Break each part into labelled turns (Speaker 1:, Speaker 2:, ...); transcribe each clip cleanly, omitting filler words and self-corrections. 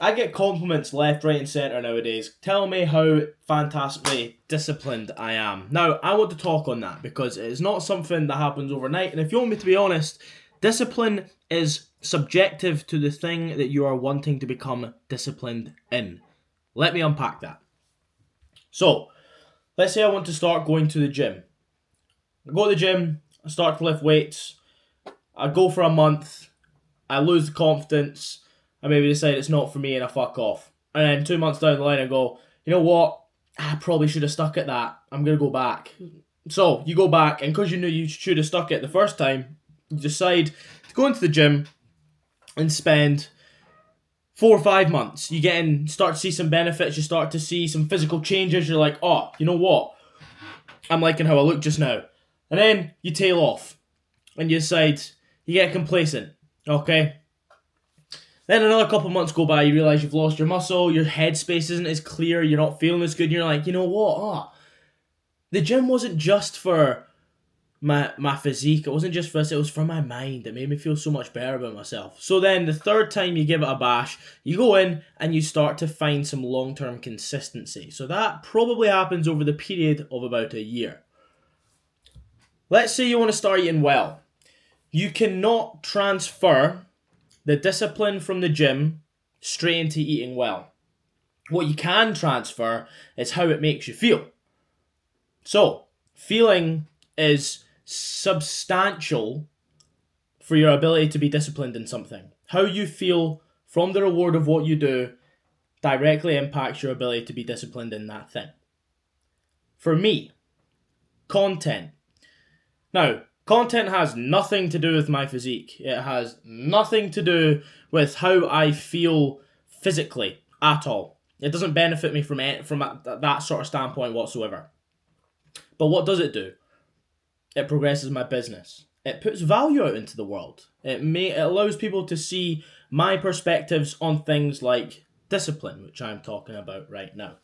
Speaker 1: I get compliments left, right and centre nowadays telling me how fantastically disciplined I am. Now, I want to talk on that because it's not something that happens overnight, and if you want me to be honest, discipline is subjective to the thing that you are wanting to become disciplined in. Let me unpack that. So, let's say I want to start going to the gym. I go to the gym, I start to lift weights, I go for a month, I lose the confidence, I maybe decide it's not for me and I fuck off. And then 2 months down the line I go, you know what, I probably should have stuck at that, I'm going to go back. So, you go back, and because you knew you should have stuck it the first time, you decide to go into the gym and spend 4 or 5 months. You get in, start to see some benefits, you start to see some physical changes, you're like, oh, you know what, I'm liking how I look just now. And then you tail off, and you decide, you get complacent, okay? Then another couple months go by, you realise you've lost your muscle, your headspace isn't as clear, you're not feeling as good, and you're like, you know what, the gym wasn't just for my physique, it wasn't just for this, it was for my mind, it made me feel so much better about myself. So then the third time you give it a bash, you go in and you start to find some long-term consistency. So that probably happens over the period of about a year. Let's say you want to start eating well. You cannot transfer the discipline from the gym straight into eating well. What you can transfer is how it makes you feel. So, feeling is substantial for your ability to be disciplined in something. How you feel from the reward of what you do directly impacts your ability to be disciplined in that thing. For me, content. Now, content has nothing to do with my physique. It has nothing to do with how I feel physically at all. It doesn't benefit me from that sort of standpoint whatsoever. But what does it do? It progresses my business. It puts value out into the world. It allows people to see my perspectives on things like discipline, which I'm talking about right now.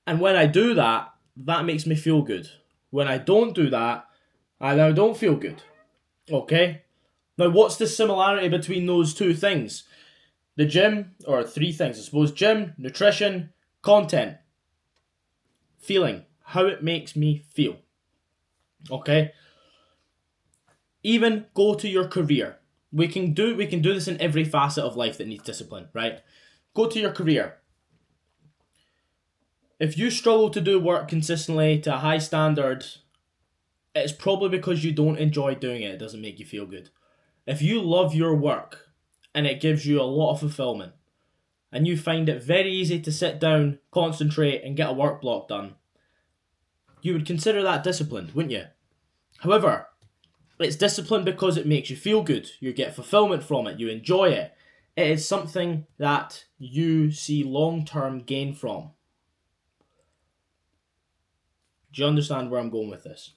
Speaker 1: And when I do that, that makes me feel good. When I don't do that, I now don't feel good. Okay? Now, what's the similarity between those two things? The gym, or three things, I suppose. Gym, nutrition, content. Feeling. How it makes me feel. Okay? Even go to your career. We can do this in every facet of life that needs discipline, right? Go to your career. If you struggle to do work consistently to a high standard, it's probably because you don't enjoy doing it. It doesn't make you feel good. If you love your work and it gives you a lot of fulfillment and you find it very easy to sit down, concentrate and get a work block done, you would consider that disciplined, wouldn't you? However, it's disciplined because it makes you feel good. You get fulfillment from it. You enjoy it. It is something that you see long-term gain from. Do you understand where I'm going with this?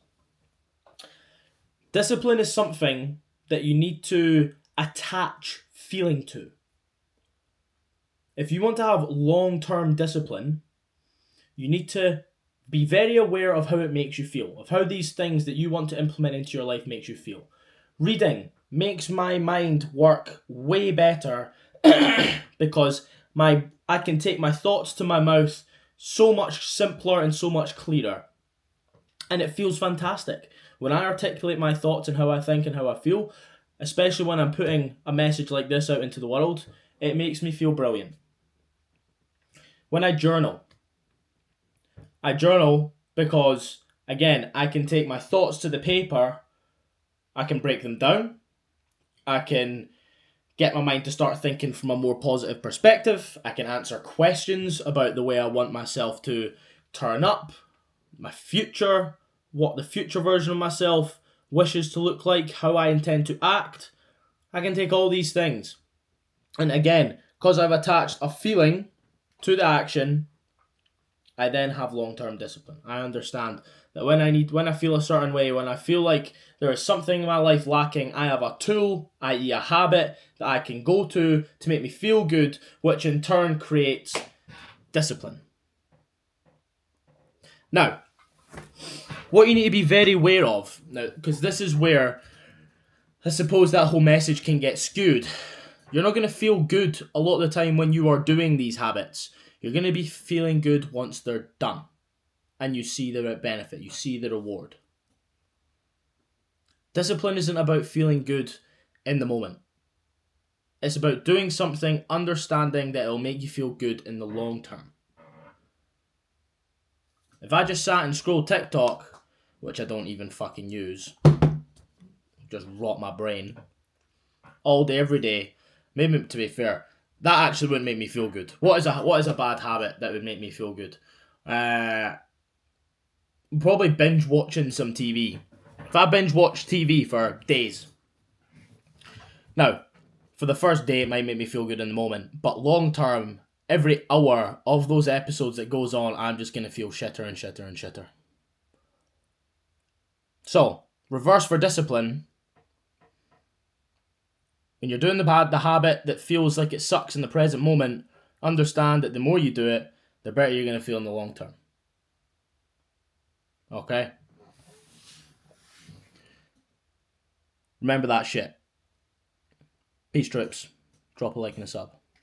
Speaker 1: Discipline is something that you need to attach feeling to. If you want to have long-term discipline, you need to be very aware of how it makes you feel, of how these things that you want to implement into your life makes you feel. Reading makes my mind work way better because I can take my thoughts to my mouth so much simpler and so much clearer. And it feels fantastic. When I articulate my thoughts and how I think and how I feel, especially when I'm putting a message like this out into the world, it makes me feel brilliant. When I journal because, again, I can take my thoughts to the paper, I can break them down, I can get my mind to start thinking from a more positive perspective, I can answer questions about the way I want myself to turn up, my future, what the future version of myself wishes to look like, how I intend to act. I can take all these things. And again, because I've attached a feeling to the action, I then have long-term discipline. I understand that when I feel a certain way, when I feel like there is something in my life lacking, I have a tool, i.e. a habit, that I can go to make me feel good, which in turn creates discipline. Now, what you need to be very aware of, now, because this is where I suppose that whole message can get skewed. You're not going to feel good a lot of the time when you are doing these habits. You're going to be feeling good once they're done. And you see the benefit. You see the reward. Discipline isn't about feeling good in the moment. It's about doing something, understanding that it'll make you feel good in the long term. If I just sat and scrolled TikTok, which I don't even fucking use, just rot my brain, all day, every day, maybe, to be fair, that actually wouldn't make me feel good. What is a bad habit that would make me feel good? Probably binge watching some TV. If I binge watch TV for days. Now, for the first day, it might make me feel good in the moment, but long term, every hour of those episodes that goes on, I'm just going to feel shitter and shitter and shitter. So, reverse for discipline. When you're doing the habit that feels like it sucks in the present moment, understand that the more you do it, the better you're going to feel in the long term. Okay? Remember that shit. Peace, troops. Drop a like and a sub.